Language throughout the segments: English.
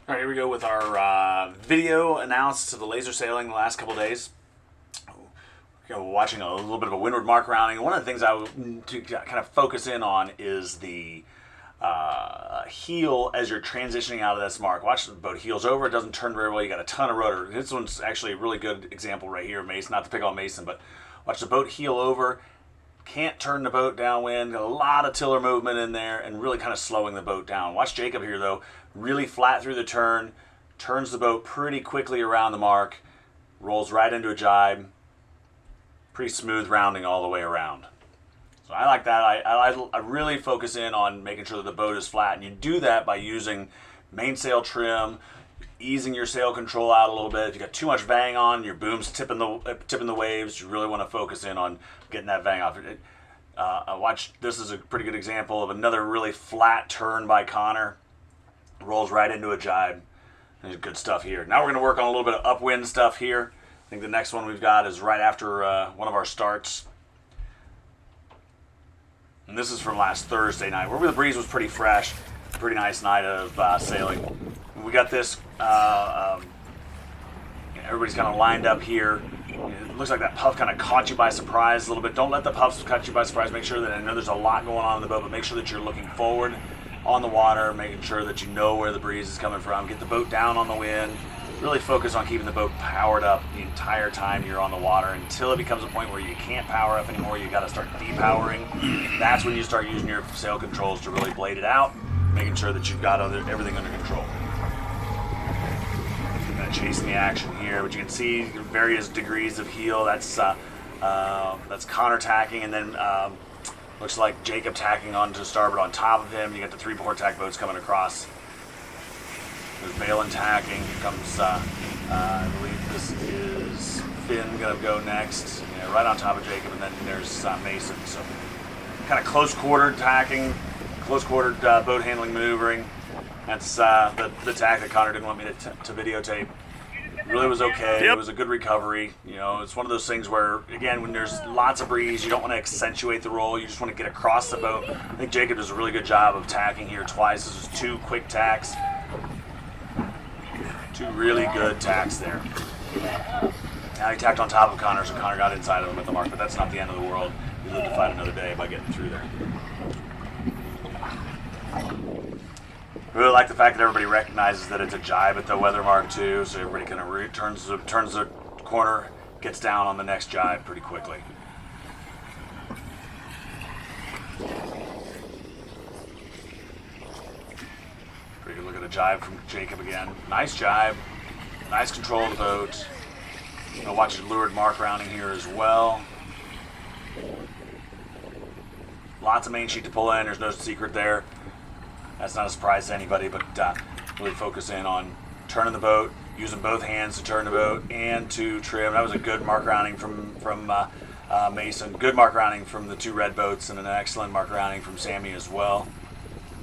All right, here we go with our video analysis of the laser sailing the last couple of days. We're watching a little bit of a windward mark rounding. One of the things I would to kind of focus in on is the heel as you're transitioning out of this mark. Watch the boat heels over. It doesn't turn very well. You got a ton of rudder. This one's actually a really good example right here, Mason. Not to pick on Mason, but watch the boat heel over. Can't turn the boat downwind. Got a lot of tiller movement in there and really kind of slowing the boat down. Watch Jacob here, though. Really flat through the turn. Turns the boat pretty quickly around the mark. Rolls right into a jibe. Pretty smooth rounding all the way around. So I like that. I really focus in on making sure that the boat is flat. And you do that by using mainsail trim, easing your sail control out a little bit. If you got too much vang on, your boom's tipping the waves. You really want to focus in on getting that vang off. Watch, this is a pretty good example of another really flat turn by Connor. Rolls right into a jibe. There's good stuff here. Now we're going to work on a little bit of upwind stuff here. I think the next one we've got is right after one of our starts. And this is from last Thursday night, where the breeze was pretty fresh. Pretty nice night of sailing. We got this, everybody's kind of lined up here. It looks like that puff kind of caught you by surprise a little bit. Don't let the puffs catch you by surprise. Make sure that, I know there's a lot going on in the boat, but make sure that you're looking forward on the water, making sure that you know where the breeze is coming from. Get the boat down on the wind. Really focus on keeping the boat powered up the entire time you're on the water until it becomes a point where you can't power up anymore. You got to start depowering. That's when you start using your sail controls to really blade it out, making sure that you've got everything under control. I'm going to chase the action here, but you can see various degrees of heel. That's Connor tacking, and then looks like Jacob tacking onto starboard on top of him. You got the 3 port tack boats coming across. There's Balin tacking. Here comes, I believe this is Finn going to go next. Yeah, right on top of Jacob, and then there's Mason. So kind of close-quartered tacking, close-quartered boat handling maneuvering. That's the tack that Connor didn't want me to videotape. It really was okay. Yep. It was a good recovery. You know, it's one of those things where, again, when there's lots of breeze, you don't want to accentuate the roll. You just want to get across the boat. I think Jacob does a really good job of tacking here twice. This is 2 quick tacks. 2 really good tacks there. Now he tacked on top of Connor, so Connor got inside of him at the mark, but that's not the end of the world. We live to fight another day by getting through there. I really like the fact that everybody recognizes that it's a jibe at the weather mark too, so everybody kind of turns the corner, gets down on the next jibe pretty quickly. Pretty good look at the jibe from Jacob again. Nice jibe, nice control of the boat. I'm gonna watch the leeward mark rounding here as well. Lots of main sheet to pull in. There's no secret there. That's not a surprise to anybody, but really focus in on turning the boat, using both hands to turn the boat and to trim. That was a good mark rounding from Mason. Good mark rounding from the 2 red boats, and an excellent mark rounding from Sammy as well.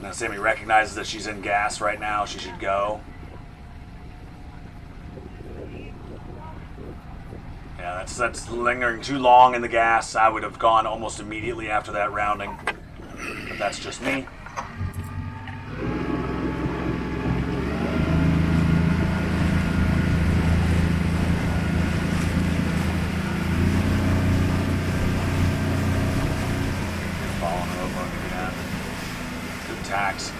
Now Sammy recognizes that she's in gas right now. She should go. Yeah, that's lingering too long in the gas. I would have gone almost immediately after that rounding, but that's just me. Tacks.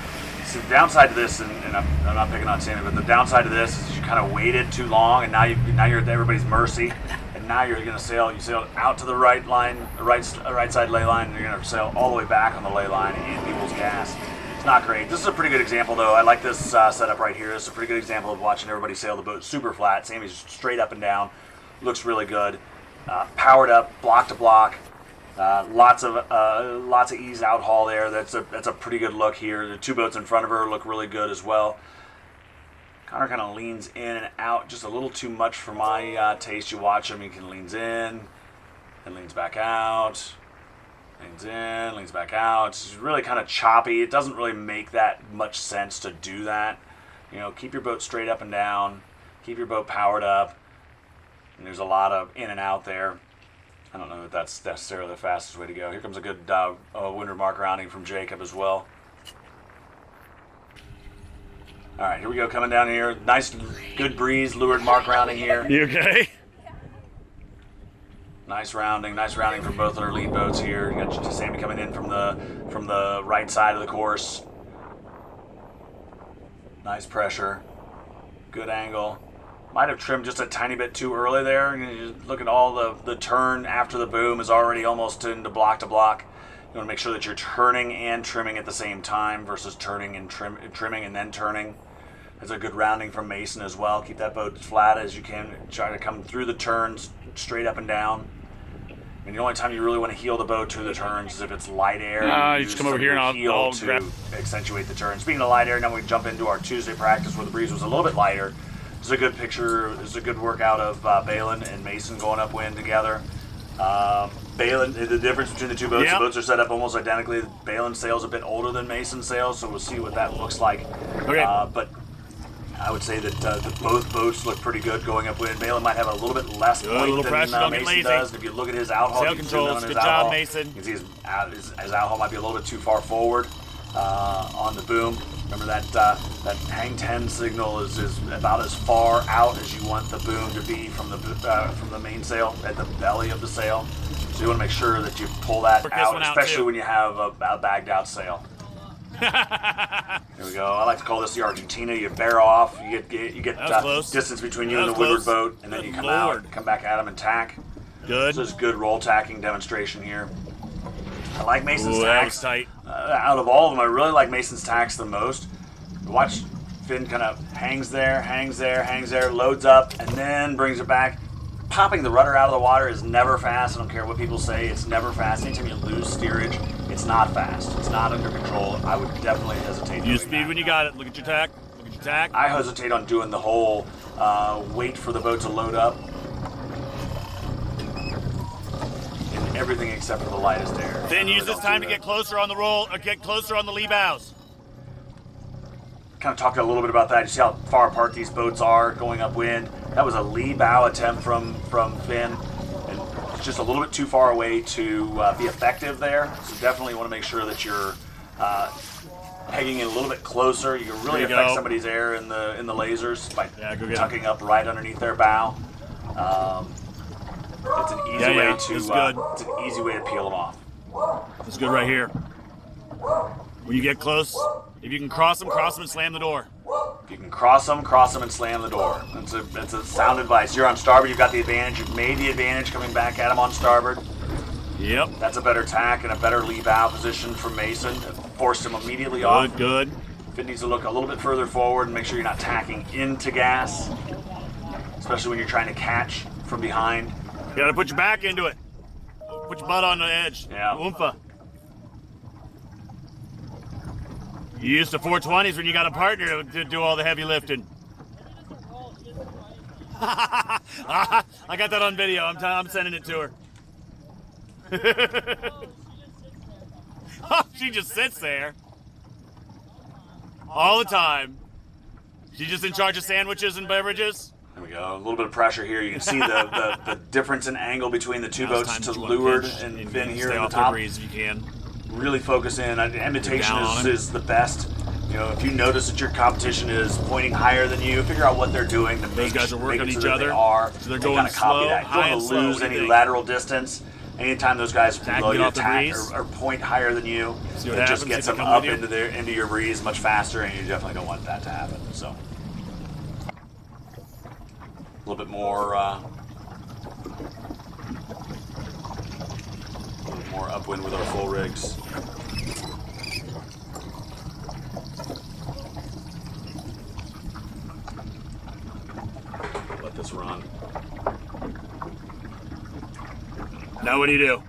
So the downside to this, and I'm not picking on Sammy, but the downside to this is you kind of waited too long, and now you're at everybody's mercy, and now you're going to sail. You sail out to the right line, the right side ley line, and you're going to sail all the way back on the ley line in people's gas. It's not great. This is a pretty good example, though. I like this setup right here. This is a pretty good example of watching everybody sail the boat super flat. Sammy's straight up and down. Looks really good. Powered up, block to block. Lots of ease out haul there. That's a pretty good look here. The 2 boats in front of her look really good as well. Connor kind of leans in and out just a little too much for my taste. You watch him, he can leans in and leans back out. Leans in, leans back out. It's really kind of choppy. It doesn't really make that much sense to do that. You know, keep your boat straight up and down. Keep your boat powered up. And there's a lot of in and out there. I don't know that that's necessarily the fastest way to go. Here comes a good windward mark rounding from Jacob as well. All right, here we go, coming down here. Nice, good breeze, leeward mark rounding here. You okay? Nice rounding from both our lead boats here. You got Sammy coming in from the right side of the course. Nice pressure, good angle. Might have trimmed just a tiny bit too early there. You look at all the turn after the boom is already almost into block to block. You want to make sure that you're turning and trimming at the same time versus turning and trimming and then turning. That's a good rounding from Mason as well. Keep that boat as flat as you can. Try to come through the turns straight up and down. And the only time you really want to heel the boat to the turns is if it's light air. You just come over here and I'll to accentuate the turn. Speaking of light air, now we jump into our Tuesday practice where the breeze was a little bit lighter. This is a good picture. This is a good workout of Balin and Mason going upwind together. Balin, the difference between the two boats, the boats are set up almost identically. Balin's sail's a bit older than Mason's sail, so we'll see what that looks like. Okay. But I would say that both boats look pretty good going upwind. Balin might have a little bit less point than Mason does. And if you look at his outhaul, sail controls, good job, Mason. You can see his outhaul might be a little bit too far forward on the boom. Remember that hang 10 signal is about as far out as you want the boom to be from the mainsail at the belly of the sail. So you want to make sure that you pull that out, especially when you have a bagged out sail. Here we go. I like to call this the Argentina. You bear off. You get distance between you and the windward boat, and then you come out, come back at them and tack. Good. This is good roll tacking demonstration here. I like Mason's tacks. That was tight. Out of all of them, I really like Mason's tacks the most. Watch Finn kind of hangs there, loads up, and then brings it back. Popping the rudder out of the water is never fast. I don't care what people say. It's never fast. Anytime you lose steerage, it's not fast. It's not under control. I would definitely hesitate. Use speed when you got it. Look at your tack. Look at your tack. I hesitate on doing the whole wait for the boat to load up. In everything except for the lightest air. Then use this time to get closer on the roll, or get closer on the lee bows. Kind of talked a little bit about that. You see how far apart these boats are going upwind. That was a lee bow attempt from Finn, and it's just a little bit too far away to be effective there. So definitely want to make sure that you're pegging in a little bit closer. You can really affect somebody's air in the lasers by tucking up right underneath their bow. It's an easy way to it's an easy way to peel them off. That's good right here. When you get close, if you can cross them and slam the door. If you can cross them and slam the door. That's a sound advice. You're on starboard, you've got the advantage. You've made the advantage coming back at them on starboard. Yep. That's a better tack and a better lee bow position for Mason. It forced him immediately off. Good. Finn needs to look a little bit further forward and make sure you're not tacking into gas, especially when you're trying to catch from behind. You gotta put your back into it. Put your butt on the edge. Yeah. Oompa. You use the 420s when you got a partner to do all the heavy lifting. I got that on video. I'm sending it to her. Oh, she just sits there all the time. She's just in charge of sandwiches and beverages. There we go. A little bit of pressure here. You can see the difference in angle between the two boats to leeward and Finn here at the top. Breeze if you can. Really focus in. Imitation is the best. You know, if you notice that your competition is pointing higher than you, figure out what they're doing to Those guys are working each other. So they're going slow, high and slow. You don't want to lose any lateral distance. Anytime those guys below you attack or point higher than you, it just gets them up into your breeze much faster, and you definitely don't want that to happen. So a little bit more upwind with our full rigs. Let this run. Now what do you do?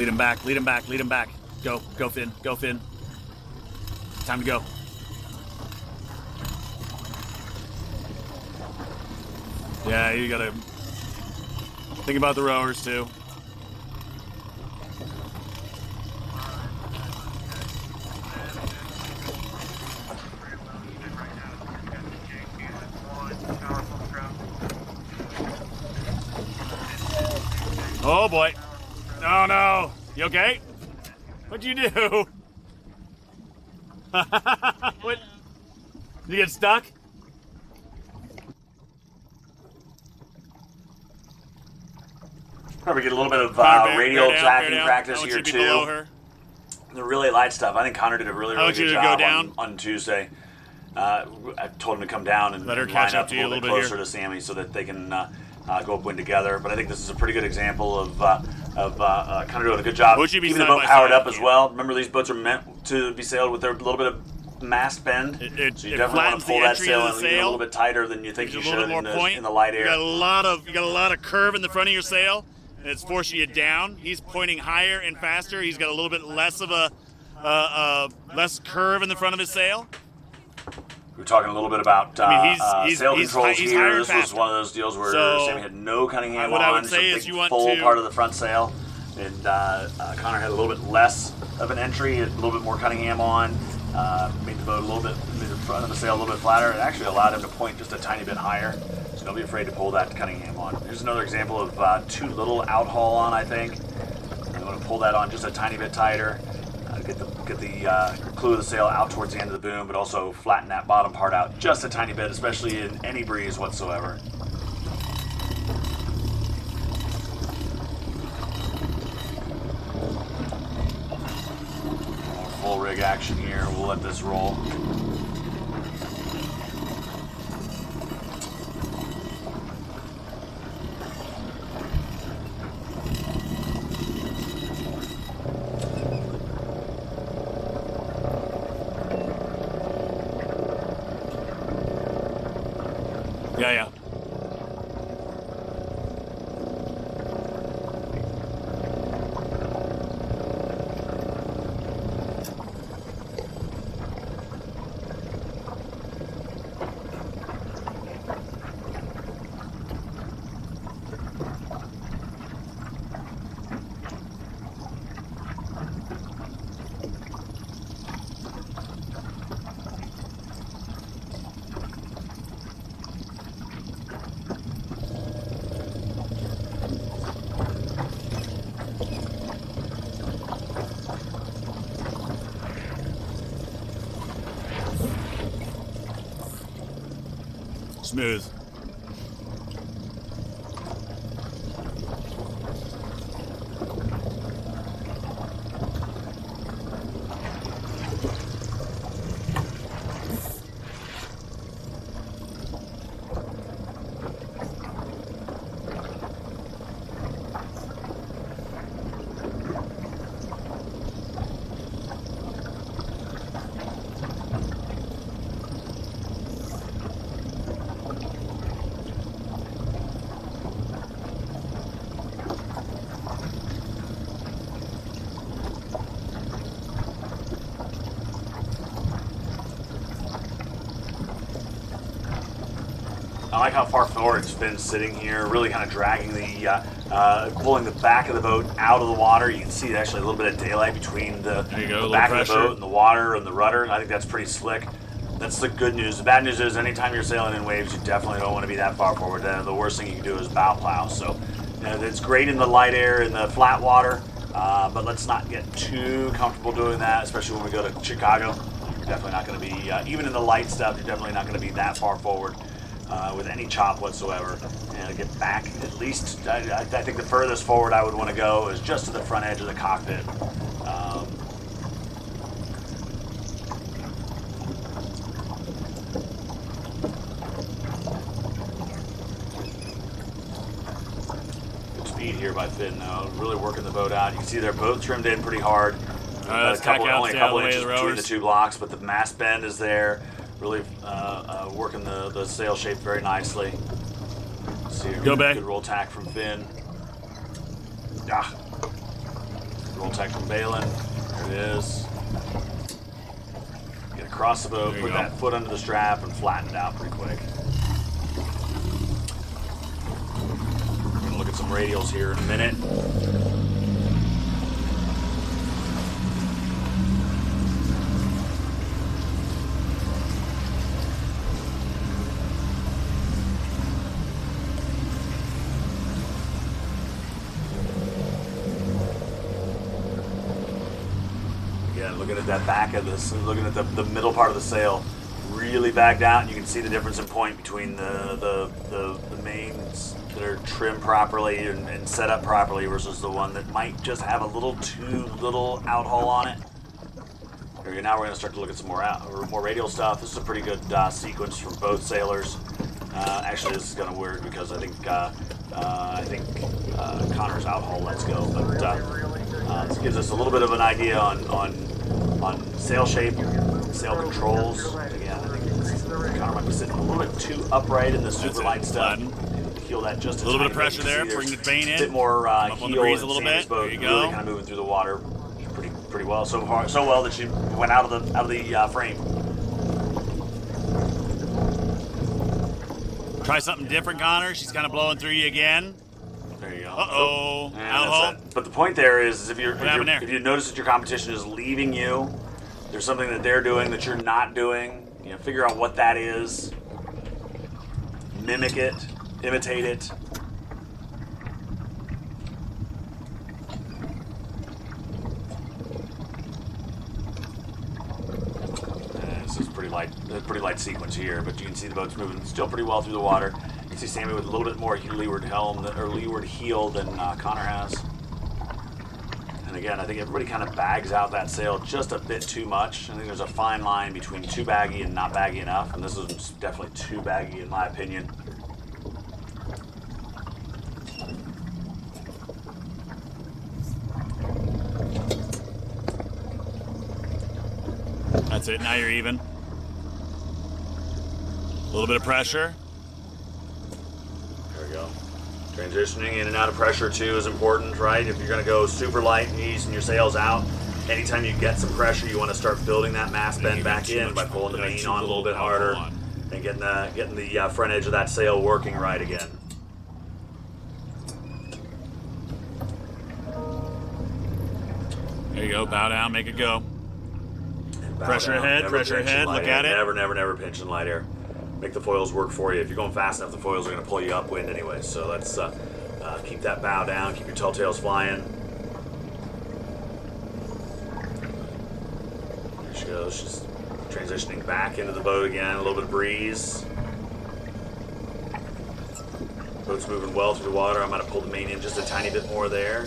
Lead him back, lead him back, lead him back. Go, Finn, go, Finn. Time to go. Yeah, you gotta think about the rowers too. Oh boy. Oh no. You okay? What'd you do? What? Did you get stuck? Probably get a little bit of Bear radial down, tacking bear down. practice I want here you to be below too. her. The really light stuff. I think Connor did a really I want good you to go job down. on Tuesday. I told him to come down and Let her line catch up up to a you a little bit little bit closer here. to Sammy so that they can go upwind together. But I think this is a pretty good example of Connor doing a good job Would you be keeping the side boat by powered side up as again? well. Remember, these boats are meant to be sailed with their little bit of mast bend. So you It definitely want flattens to pull the that entry sail of the in even a little sail. bit tighter than you think Gives you a little should bit more point. in the light air. You got a lot of curve in the front of your sail, and it's forcing you down. He's pointing higher and faster. He's got a little bit less of a less curve in the front of his sail. We were talking a little bit about he's sail controls he's here. higher and This was faster. one of those deals where So, Sammy had no Cunningham what I would on, say so is big you want full to- part of the front sail, and Connor had a little bit less of an entry, a little bit more Cunningham on, made the boat made the front of the sail a little bit flatter. It actually allowed him to point just a tiny bit higher, so don't be afraid to pull that Cunningham on. Here's another example of too little out haul on, I think. You want to pull that on just a tiny bit tighter. Get the clue of the sail out towards the end of the boom, but also flatten that bottom part out just a tiny bit, especially in any breeze whatsoever. More full rig action here. We'll let this roll. Yeah. Smooth. I like how far forward Finn's sitting here, really kind of dragging pulling the back of the boat out of the water. You can see actually a little bit of daylight between the There you go, a little back of the pressure. boat and the water and the rudder. I think that's pretty slick. That's the good news. The bad news is anytime you're sailing in waves, you definitely don't want to be that far forward. The worst thing you can do is bow plow. So it's great in the light air in the flat water, but let's not get too comfortable doing that, especially when we go to Chicago. You're definitely not going to be, even in the light stuff, you're definitely not going to be that far forward with any chop whatsoever. And get back at least, I think the furthest forward I would want to go is just to the front edge of the cockpit. Good speed here by Finn, though. Really working the boat out. You can see their boat trimmed in pretty hard. Let's tack out, Only a stay out of couple the way inches of the between the rowers. two blocks, but the mast bend is there. Really working the sail shape very nicely. See, Go, Bay. good roll tack from Finn. Ah. Roll tech from Balin. There it is. Get across the boat, put that foot under the strap, and flatten it out pretty quick. We're going to look at some radials here in a minute. Looking at that back of this, looking at the middle part of the sail, really backed out. You can see the difference in point between the mains that are trimmed properly and set up properly versus the one that might just have a little too little outhaul on it. Here, now we're going to start to look at some more radial stuff. This is a pretty good sequence from both sailors. Actually, this is kind of weird because I think Connor's outhaul lets go, but this gives us a little bit of an idea on sail shape, sail controls. Again, I think Connor might be sitting a little bit too upright in the super light stuff. Heel that just a little bit of pressure there. Bring the vane in. A bit more heel in Sandy's boat. There you go. Really kind of moving through the water pretty well so far. So well that she went out of the frame. Try something different, Connor. She's kind of blowing through you again. There you go. Uh-oh. Outhaul. But the point there is if you notice that your competition is leaving you, there's something that they're doing that you're not doing. You know, figure out what that is. Mimic it. Imitate it. This is pretty light sequence here, but you can see the boat's moving still pretty well through the water. You see Sammy with a little bit more leeward heel than Connor has. And again, I think everybody kind of bags out that sail just a bit too much. I think there's a fine line between too baggy and not baggy enough, and this is definitely too baggy in my opinion. That's it, now you're even. A little bit of pressure. There we go. Transitioning in and out of pressure too is important, right? If you're going to go super light and easing your sails out, anytime you get some pressure, you want to start building that mast bend back in by pulling the main on a little bit harder and getting the front edge of that sail working right again. There you go, bow down, make it go. Pressure ahead, look at it. Never pinch in light air. Make the foils work for you. If you're going fast enough, the foils are going to pull you upwind anyway. So let's keep that bow down, keep your tall tails flying. There she goes. She's transitioning back into the boat again. A little bit of breeze. Boat's moving well through the water. I'm going to pull the main in just a tiny bit more there.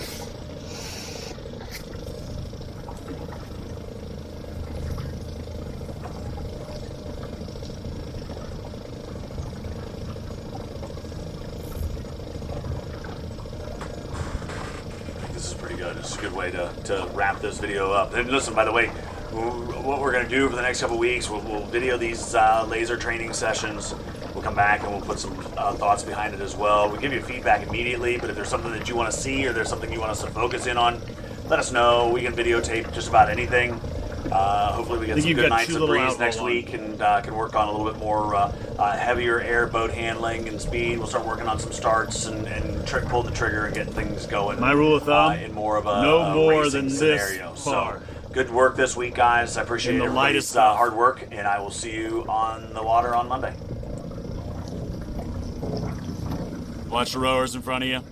It's a good way to wrap this video up. And listen, by the way, what we're going to do for the next couple weeks, we'll video these laser training sessions. We'll come back and we'll put some thoughts behind it as well. We'll give you feedback immediately, but if there's something that you want to see or there's something you want us to focus in on, let us know. We can videotape just about anything. Hopefully we get some good nights of breeze next week and can work on a little bit more heavier airboat handling and speed. We'll start working on some starts and pull the trigger and get things going. My rule of thumb, in more of a no more than scenario. this far. So good work this week, guys. I appreciate everybody's hard work, and I will see you on the water on Monday. Watch the rowers in front of you.